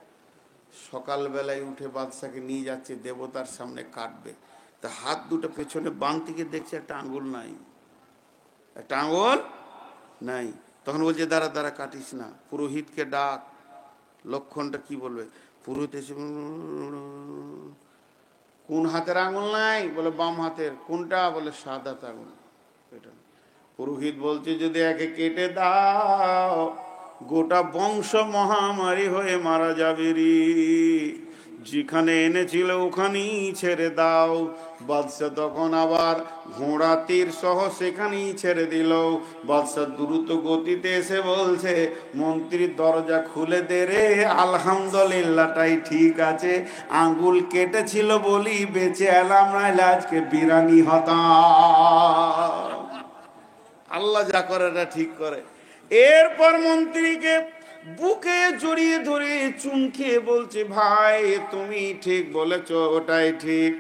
সকালবেলায় উঠে বাদশাকে নিয়ে যাচ্ছে দেবতার সামনে কাটবে। তা হাত দুটো পেছনে বাঁ দিকে দেখছে একটা আঙ্গুল নাই, একটা আঙ্গুল নাই। তখন বলছে দাঁড়া দাঁড়া কাটিস না, পুরোহিতকে ডাক। লক্ষণটা কি বলবে? পুরোহিত এসে কোন হাতের আঙুল নাই? বলে বাম হাতের। কোনটা? বলে সাদা আঙুল। এটা পুরোহিত বলছে যদি একে কেটে দাও গোটা বংশ মহামারী হয়ে মারা যাবে রে, যেখানে এনেছিল ওখানেই ছেড়ে দাও। বাদশা তখন আবার ঘোড়া তীর সহ সেখানেই ছেড়ে দিল। বাদশা দ্রুত গতিতে এসে বলছে মন্ত্রীর দরজা খুলে দে রে, আলহামদুলিল্লাহটাই ঠিক আছে, আঙ্গুল কেটেছিল বলি বেঁচে এলাম, নাইলে আজকে বিরানি হতাম। আল্লাহ যা করে এটা ঠিক করে। এরপর মন্ত্রীকে বুকে জড়িয়ে ধরে চুন খেয়ে বলছে ভাই তুমি ঠিক বলেছ, ওটাই ঠিক।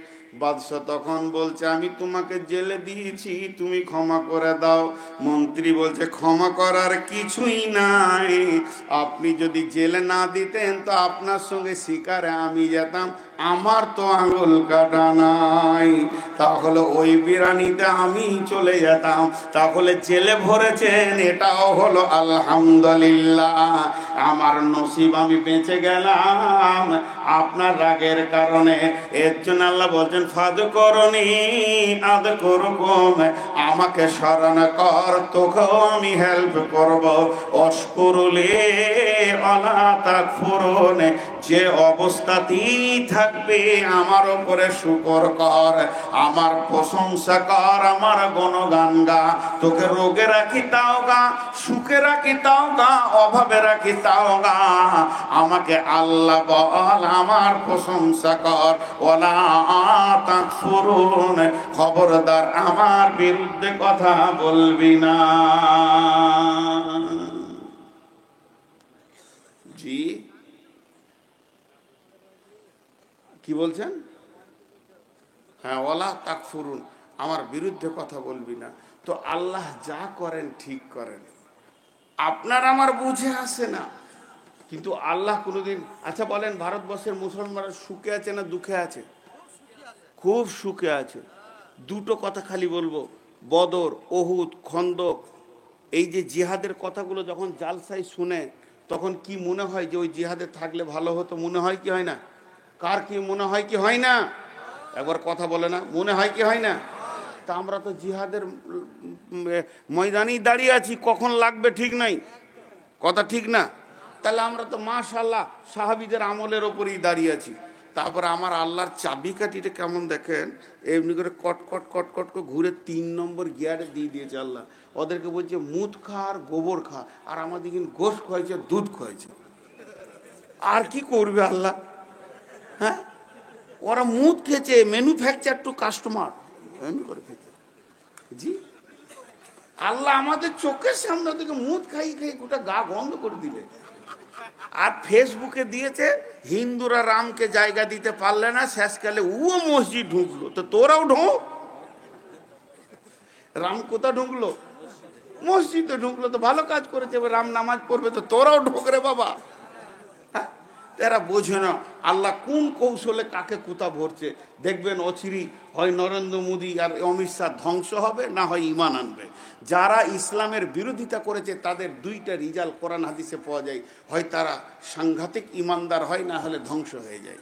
বাদশা তখন বলছে আমি তোমাকে জেলে দিয়েছি, তুমি ক্ষমা করে দাও। মন্ত্রী বলছে ক্ষমা করার কিছুই নাই, আপনি যদি জেলে না দিতেন তো আপনার সঙ্গে শিকারে আমি যেতাম, আমার তো আঙুল কাটা নাই, তাহলে ওই বিরানিতে আমি চলে যেতাম। তাহলে জেলে ভরেছেন এটাও হলো আলহামদুলিল্লাহ, আমার নসিব আমি বেঁচে গেলাম আপনার রাগের কারণে। এর জন্য আল্লাহ বলছেন ফাদ করনি আদ করুকুম, আমাকে স্মরণ কর তোকেও আমি হেল্প করব। অশকুরুলি ওয়ালা তাকফুরুন, যে অবস্থাতেই থাকবে আমার উপরে শুকর কর, আমার প্রশংসা কর, আমার গুণগান গা। তোকে রোগে রাখি তাও গা, সুখে রাখি তাও গা, অভাবে রাখি তাও গা। আমাকে আল্লাহ বল, আমার প্রশংসা কর। ওয়ালা তাকফুরুন, খবরদার আমার বিরুদ্ধে কথা বলবি না। জি কি বলছেন? হ্যাঁ, ওয়ালা তাকফুরুন, আমার বিরুদ্ধে কথা বলবি না। তো আল্লাহ যা করেন ঠিক করেন, আপনার আমার বুঝে আসে না, কিন্তু আল্লাহ কোনোদিন। আচ্ছা বলেন, ভারতবর্ষের মুসলমানরা সুখে আছে না দুঃখে আছে? খুব সুখে আছে। দুটো কথা খালি বলবো, বদর, ওহুদ, খন্দক, এই যে জিহাদের কথাগুলো যখন জালসাই শুনে, তখন কি মনে হয় যে ওই জিহাদে থাকলে ভালো হতো? মনে হয় কি হয় না? কার কি মনে হয় কি হয় না? একবার কথা বলে না, মনে হয় কি হয় না? তা আমরা তো জিহাদের ময়দানেই দাঁড়িয়ে আছি, কখন লাগবে ঠিক নাই, কথা ঠিক না? তাহলে আমরা তো মাশাআল্লাহ সাহাবীদের আমলের ওপরেই দাঁড়িয়ে আছি। তারপরে আমার আল্লাহর চাবিকাঠিটা কেমন দেখেন, এমনি করে কটকট কটকট করে ঘুরে 3 নম্বর গিয়ারে দিয়ে দিয়েছে আল্লাহ। ওদেরকে বলছে মুদ খা আর গোবর খা, আর আমাদের কিন্তু গোশ খোয়াইছে, দুধ খোয়াইছে। আর কি করবে আল্লাহ? হ্যাঁ, ওরা মুদ খেয়েছে, ম্যানুফ্যাকচার টু কাস্টমার, এমনি করে খেয়েছে। জি, আল্লাহ আমাদের চোখের সামনে থেকে মুদ খাই খাই গোটা গা বন্ধ করে দিলে। আর ফেসবুকে দিয়েছে হিন্দুরা রামকে জায়গা দিতে পারলে না, শেষকালে ও মসজিদ ঢুকলো, তো তোরাও ঢোক। রাম কোথায় ঢুকলো? মসজিদে ঢুকলো, তো ভালো কাজ করেছে, রাম নামাজ পড়বে, তো তোরাও ঢোক রে বাবা। হ্যাঁ, এরা বোঝে না আল্লাহ কোন কৌশলে কাকে কোথা ভরছে। দেখবেন অচিরি হয় নরেন্দ্র মোদী আর অমিত শাহ ধ্বংস হবে, না হয় ঈমান আনবে। যারা ইসলামের বিরোধিতা করেছে তাদের দুইটা রিজাল্ট কোরআন হাদিসে পাওয়া যায়, হয় তারা সাংঘাতিক ঈমানদার হয়, না হলে ধ্বংস হয়ে যায়।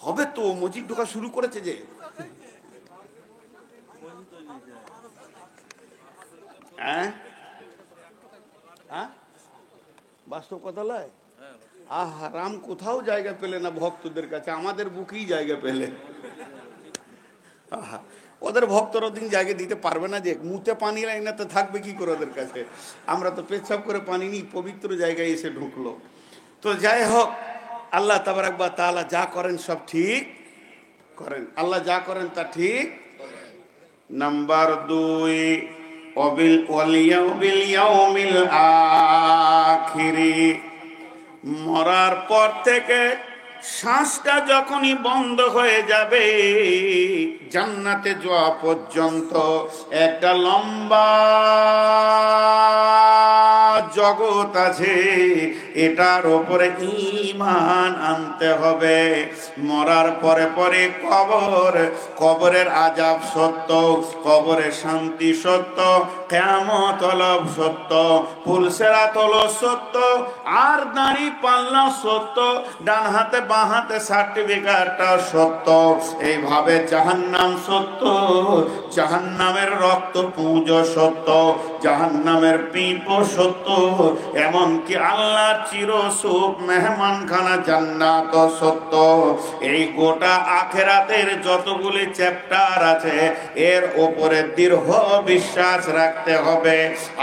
হবে তো, মসজিদ ঢোকা শুরু করেছে যে। হ্যাঁ হ্যাঁ, বাস্তব কথা লয়। আহা, রাম কোথাও জায়গা পেলে না ভক্তদের কাছে, আমাদের বুকেই জায়গা পেলে। আহা, ওদের ভক্তরা দিন জায়গা দিতে পারবে না, যে মুতে পানি লাই না তো থাকবে কি করে ওদের কাছে? আমরা তো পেচ্ছাপ করে পানি নিই, পবিত্র জায়গায় এসে ঢুকলো। তো যাই হোক, আল্লাহ তাবারাক ওয়া তাআলা যা করেন সব ঠিক করেন। আল্লাহ যা করেন তা ঠিক। নাম্বার 2, বিল ইয়াউমিল আখিরি, মরার পর থেকে শ্বাসটা যখনই বন্ধ হয়ে যাবে, জান্নাতে যাওয়া পর্যন্ত একটা লম্বা জগৎ আছে, এটার উপরে ঈমান আনতে হবে। মরার পরে পরে কবর, কবরের আযাব সত্য, কবরের শান্তি সত্য, কিয়ামত হলো সত্য, পুলসিরাত হলো সত্য, আর দাড়ি পাল্লা সত্য, ডান হাতে বাঁ হাতে সার্টিফিকেটটা সত্য। এইভাবে জাহান্নাম সত্য, জাহান্নামের রক্ত পুঁজ সত্য, জাহান্নামের পিপ সত্য, এমনকি আল্লাহর চিরসুখ মেহমানখানা জান্নাত সত্য। এই গোটা আখিরাতের যতগুলি চ্যাপ্টার আছে, এর উপরে দৃঢ় বিশ্বাস রাখতে হবে।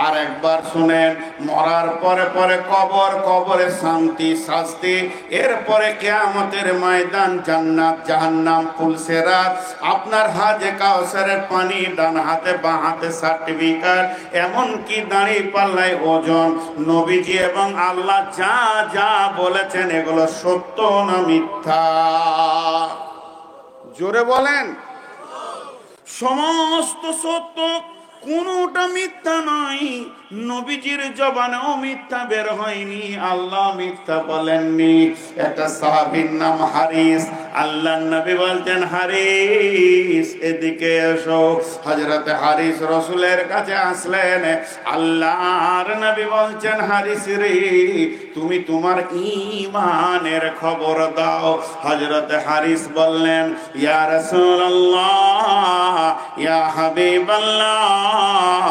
আর একবার শুনেন, মরার পরে পরে কবর, কবরে শান্তি শাস্তি, এরপরে কিয়ামতের ময়দান, জান্নাত জাহান্নাম, পুলসিরাত, আপনার হাজে কাউসারের পানি, ডান হাতে বাঁ হাতে সার্টিফিকেট, এমনকি দাঁড়ি পাল্লায় ওজন। নবীজি এবং আল্লাহ যা যা বলেছেন এগুলো সত্য না মিথ্যা? জোরে বলেন। সমস্ত সত্য, কোনটা মিথ্যা নয়। নবীজির জবানেও মিথ্যা বের হয়নি, আল্লাহ মিথ্যা বলেননি। একটা সাহাবীর নাম হারিস, আল্লাহ নবী বলতেন, হারিস এদিকে এসো। হযরত হারিস রাসূলের কাছে আসলেন। আল্লাহর নবী বলছেন, হারিস রে, তুমি তোমার ঈমানের খবর দাও। হযরত হারিস বললেন, ইয়া রাসূলুল্লাহ, ইয়া হাবিবাল্লাহ,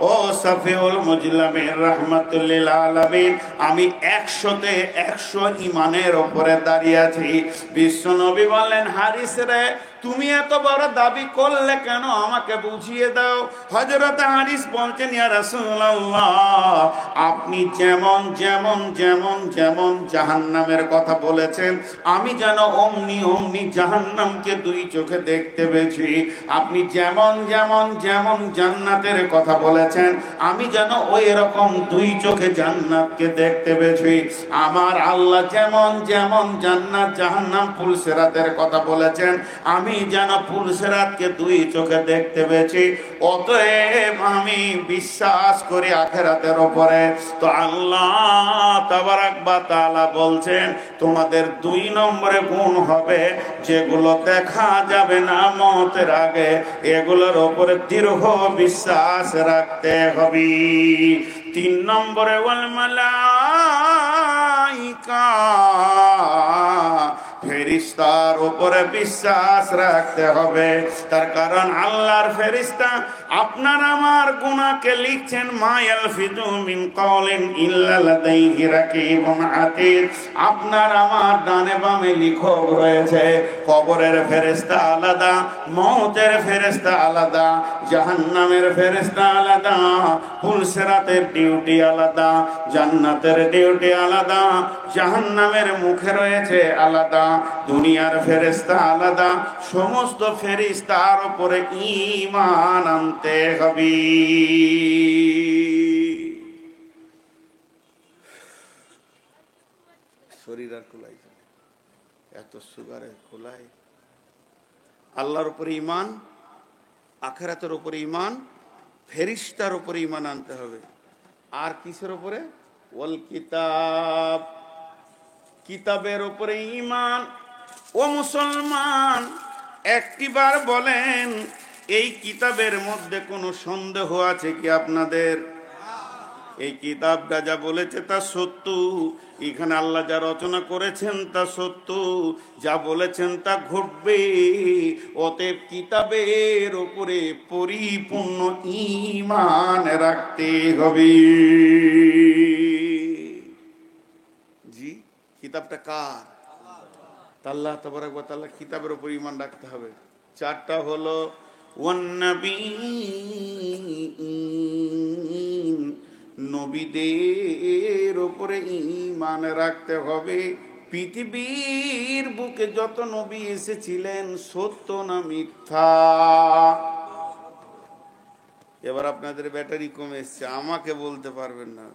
ও সফিউল মুজলামিন রাহমাতুল লিল আলামিন, আমি 100-তে 100 ঈমানের উপরে দাঁড়িয়ে আছি। বিশ্বনবী বললেন, হারিস রে, তুমি এত বড় দাবি করলে কেন, আমাকে বুঝিয়ে দাও। হযরত হারিস বলছেন, ইয়া রাসূলুল্লাহ, আপনি যেমন যেমন যেমন যেমন জাহান্নামের কথা বলেছেন, আমি যেন অমনি অমনি জাহান্নামকে 2 চোখে দেখতে পেয়েছি। আপনি যেমন যেমন যেমন জান্নাতের কথা বলেছেন, আমি যেন ওই রকম 2 চোখে জান্নাতকে দেখতে পেয়েছি। আমার আল্লাহ যেমন যেমন জান্নাত জাহান্নাম পুলসিরাতের কথা বলেছেন, আমি যেন পুলসিরাতকে 2 চোখে দেখতে পেয়েছি। অতএব আমি বিশ্বাস করি আখিরাতের উপরে। তো আল্লাহ তাবারাক ওয়া তাআলা বলছেন, তোমাদের 2 নম্বরে গুণ হবে যেগুলো দেখা যাবে না মওতের আগে, এগুলোর উপরে দৃঢ় বিশ্বাস রাখতে হবে। 3 নম্বরে ওয়াল মালাইকা, ফেরেশতার উপরে বিশ্বাস রাখতে হবে। তার কারণ আল্লাহর ফেরেশতা আপনার আমার গুনাহকে লিখছেন। মা ইয়ালফিযু মিন কাওলিন ইল্লা লাদাইহি রাকীবুন আতীদ, আপনার আমার ডানে বামে লিখক রয়েছে। কবরের ফেরেশতা আলাদা, মওতের ফেরেশতা আলাদা, জাহান্নামের ফেরেশতা আলাদা, পুলসিরাতের ডিউটি আলাদা, জান্নাতের ডিউটি আলাদা, জাহান্নামের মুখে রয়েছে আলাদা, দুনিয়ার ফেরেশতা আলাদা। সমস্ত ফেরেশতার উপরে ঈমান আনতে হবে। শরীর আর কুলাই, এত সুগারে কুলাই। আল্লাহর উপরে ঈমান, আখিরাতের উপরে ঈমান, ফেরেশতার উপরে ঈমান আনতে হবে। আর কিসের উপরে? ওয়াল কিতাব, কিতাবের উপরে ঈমান। ও মুসলমান, একটিবার বলেন, এই কিতাবের মধ্যে কোনো সন্দেহ আছে কি আপনাদের? এই কিতাবটা যা বলেছে তা সত্য। এখানে আল্লাহ যা রচনা করেছেন তা সত্য, যা বলেছেন তা ঘটবে। অতএব কিতাবের উপরে পরিপূর্ণ ঈমান রাখতে হবে। জি, কিতাবটা কার? আল্লাহ তাবারক ওয়া তাআলা, কিতাবের উপর ঈমান রাখতে হবে। 4টা হলো ওয়ান নাবিয়্যিন, নবীদের উপরে ঈমান রাখতে হবে। পৃথিবীর বুকে যত নবী এসেছিলেন, সত্য না মিথ্যা? এবার আপনাদের ব্যাটারি কমে এসছে, আমাকে বলতে পারবেন না।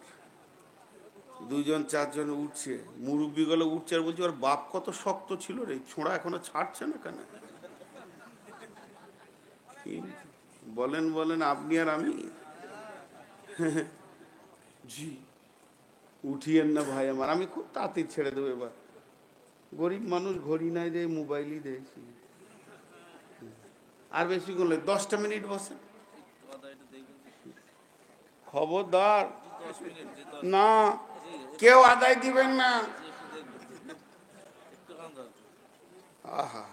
2 জন 4 জন উঠছে, মুরব্বীগুলো উঠছে আর বলছে, ওর বাপ কত শক্ত ছিল রে, ছোঁড়া এখনো ছাড়ছে না কেন? বলেন বলেন, আপনি আর আমি? জি, উঠিয়েন না ভাই আমার, আমি খুব তাড়াতাড়ি ছেড়ে দেবো। এবার গরিব মানুষ, ঘড়ি নাই দেয়, মোবাইলই দিয়েছি। আর বেশি করলে 10টা মিনিট বসে, খবরদার না, কেউ আদায় দিবেন না। আহা,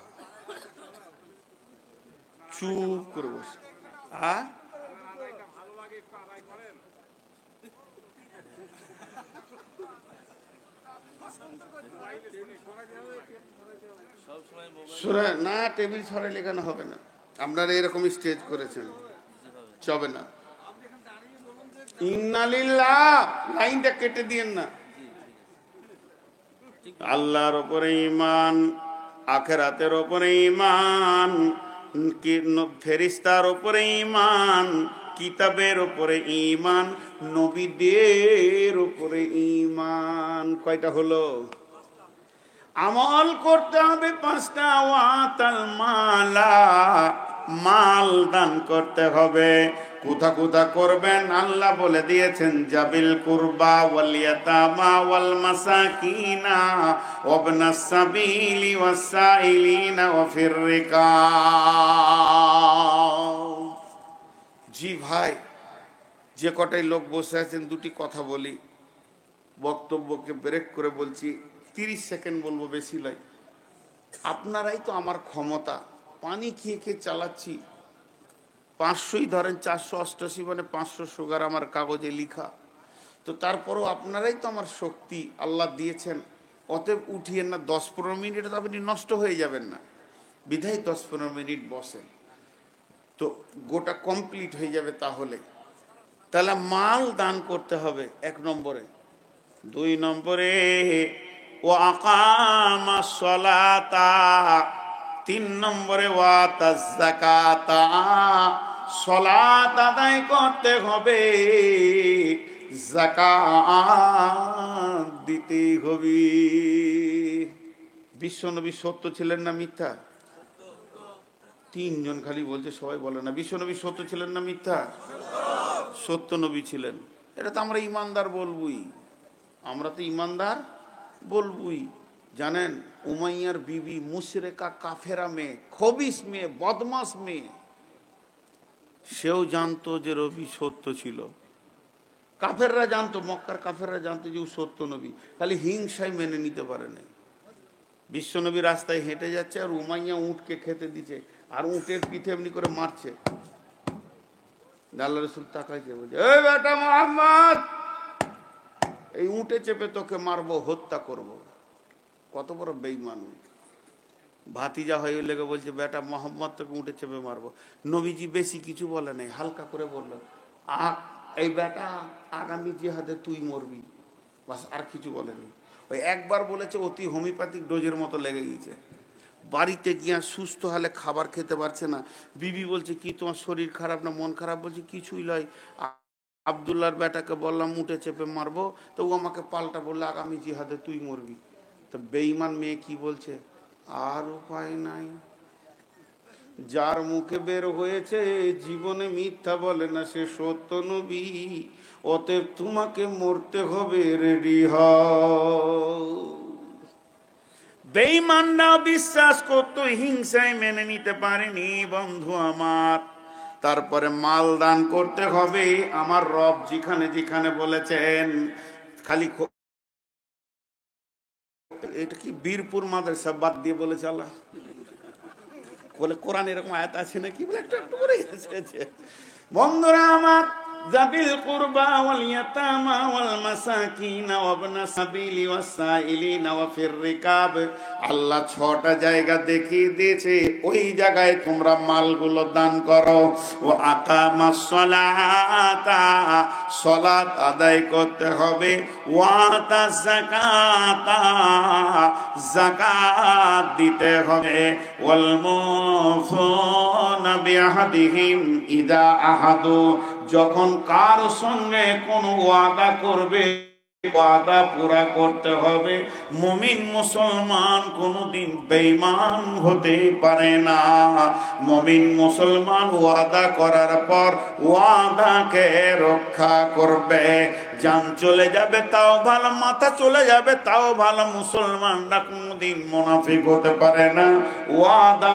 চুপ করে বসে। না, টেবিল সরাই লেখানো হবে না। আপনারা এরকম স্টেজ করেছেন, চবে না। ইন্নালিল্লাহ, লাইনটা কেটে দিয়েন না। আল্লাহর উপরে ঈমান, আখিরাতের উপরে ঈমান, ফেরেশতার উপরে ঈমান, কিতাবের উপরে ঈমান, নবীদের উপরে ঈমান। কয়টা হলো? আমল করতে হবে 5টা। ওয়াতাল মালা, মাল দান করতে হবে। কোথা কোথা করবেন আল্লাহ বলে দিয়েছেন, জাবিল কুরবা ওয়াল ইয়াতামা ওয়াল মাসাকিনা ওয়াবনাস সাবিলি ওয়াস সাইলিনা ওয়া ফির রিকাব। জি ভাই, যে কটাই লোক বসে আছেন, 2টি কথা বলি। বক্তব্যকে ব্রেক করে বলছি, 30 সেকেন্ড বলবো, বেশি নয়। আপনারাই তো আমার ক্ষমতা, পানি খেয়ে খেয়ে চালাচ্ছি। 500ই ধরেন, 488 মানে 500 সুগার আমার কাগজে লিখা। তো তারপরও আপনারাই তো আমার শক্তি আল্লাহ দিয়েছেন, অতএব উঠিয়েন না। 10-15 মিনিট তো আপনি নষ্ট হয়ে যাবেন না, বিধায় 10-15 মিনিট বসেন, তো গোটা কমপ্লিট হয়ে যাবে। তাহলে মাল দান করতে হবে 1 নম্বরে। 2 নম্বরে ও আকামাস সালাতা, 3 নম্বরে ওয়াতাজ যাকাতা, সালাত আদায় করতে হবে, যাকাত দিতে হবে। বিশ্বনবী সত্য ছিলেন না মিথ্যা? 3 জন খালি বলছে, সবাই বলে না। বিশ্বনবী সত্য ছিলেন না মিথ্যা? সত্য নবী ছিলেন। এটা তো আমরা ইমানদার বলবই, আমরা তো ইমানদার বলবই। জানেন, উমাইয়ার বিবি মুশরিকা কাফেরা মেয়ে, খবিস মেয়ে, বদমাস মেয়ে, সেও জানতো যে রবি সত্য ছিল। কাফেররা জানতো, মক্কার কাফেররা জানতো যে ও সত্য নবী, খালি হিংসায় মেনে নিতে পারে না। বিশ্বনবী রাস্তায় হেঁটে যাচ্ছে আর উমাইয়া উটকে খেতে দিচ্ছে, আর উটের পিঠে এমনি করে মারছে। আল্লাহ রাসূল তাকাইছে, বলছে, এই বেটা মুহাম্মদ, এই উটে চেপে তোকে মারবো, হত্যা করব। কত বড় বেঈমান! ভাতিজা হয়ে লেগে বলছে, বেটা মোহাম্মদ, তোকে উঠে চেপে মারবো। নবীজি বেশি কিছু বলে নাই, হালকা করে বললেন, এই বেটা আগামী জিহাদে তুই মরবি, বাস, আর কিছু বলেনি। ওই একবার বলেছে, অতি হোমিওপ্যাথিক ডোজের মতো লেগে গেছে। বাড়িতে গিয়া সুস্থ হলে খাবার খেতে পারছে না। বিবি বলছে, কি তোমার শরীর খারাপ না মন খারাপ? বলছে, কিছুই নয়, আবদুল্লাহর বেটাকে বললাম উঠে চেপে মারবো, তো ও আমাকে পাল্টা বললো আগামী জিহাদে তুই মরবি। তো বেঈমান মেয়ে কি বলছে, আর উপায় নাই, যার মুখে বের হয়েছে জীবনে মিথ্যা বলে না, সে সত্য নবী, অতএব তোমাকে মরতে হবে, রেডি হও। বেঈমানরা বিশ্বাস করতো, হিংসায় মেনে নিতে পারেনি বন্ধু আমার। তারপরে মাল দান করতে হবে, আমার রব যেখানে যেখানে বলেছেন। খালি এটা কি বীরপুর মাদ্রাসা বাদ দিয়ে বলেছে আল্লাহ? বলে কোরআন এরকম আয়াত আছে নাকি? বলে একটু একটু করে এসেছে। বন্ধুরা আমার, যাবিল কুরবা ওয়াল ইয়াতামা ওয়াল মাসাকিন ওয়া ইবনাস সাবিলি ওয়াস সাইলিনা ওয়া ফির রিকাব, আল্লাহ 6টা জায়গা দেখিয়ে দিয়েছে, ওই জায়গায় তোমরা মালগুলো দান করো। ও আকামাস সালাতা, সালাত আদায় করতে হবে। ওয়াতাজ যাকাতা, যাকাত দিতে হবে। ওয়াল মুফুনা বিআহদিহিম ইযা আহাদু, যখন কার সঙ্গে কোন ওয়াদা করবে, ওয়াদা পুরা করতে হবে। মুমিন মুসলমান কোনদিন বেঈমান হতে পারে না। মুমিন মুসলমান ওয়াদা করার পর ওয়াদাকে রক্ষা করবে। জান চলে যাবে তাও ভালো, মাথা চলে যাবে তাও ভালো, মুসলমানরা কোনদিন মুনাফিক হতে পারে না। ওয়াদা